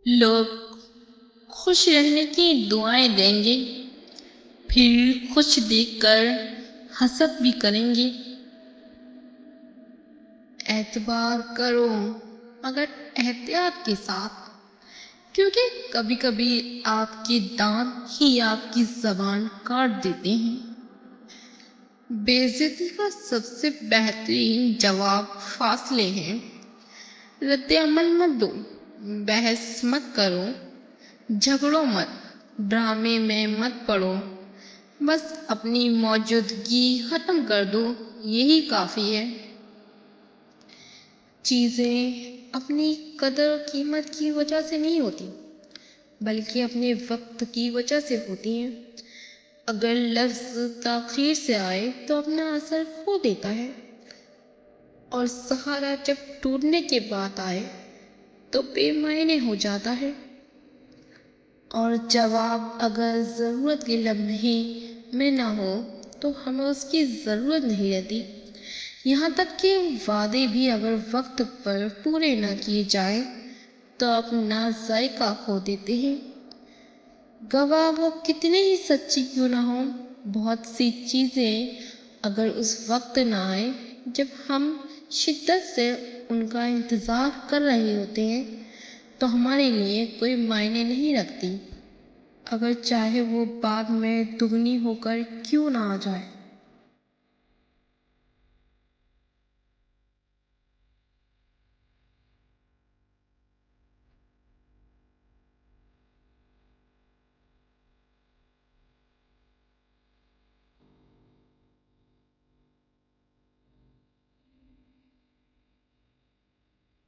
लोग खुश रहने की दुआएं देंगे, फिर खुश देखकर हसद भी करेंगे। एतबार करो मगर एहतियात के साथ, क्योंकि कभी कभी आपके दांत ही आपकी जबान काट देते हैं। बेइज्जती का सबसे बेहतरीन जवाब फासले हैं। रद्द अमल मत दो, बहस मत करो, झगड़ो मत, ड्रामे में मत पड़ो, बस अपनी मौजूदगी ख़त्म कर दो, यही काफ़ी है। चीज़ें अपनी कदर कीमत की वजह से नहीं होती, बल्कि अपने वक्त की वजह से होती हैं। अगर लफ्ज़ ताख़ीर से आए तो अपना असर खो देता है, और सहारा जब टूटने के बाद आए तो बेमायने हो जाता है। और जवाब अगर ज़रूरत के लम्हे में ना हो तो हमें उसकी ज़रूरत नहीं रहती। यहाँ तक कि वादे भी अगर वक्त पर पूरे ना किए जाएं तो अपना जायका खो देते हैं। गवाह वो कितने ही सच्ची क्यों ना हो, बहुत सी चीज़ें अगर उस वक्त ना आए जब हम शिद्दत से उनका इंतज़ार कर रहे होते हैं तो हमारे लिए कोई मायने नहीं रखती, अगर चाहे वो बाद में दुगनी होकर क्यों ना आ जाए।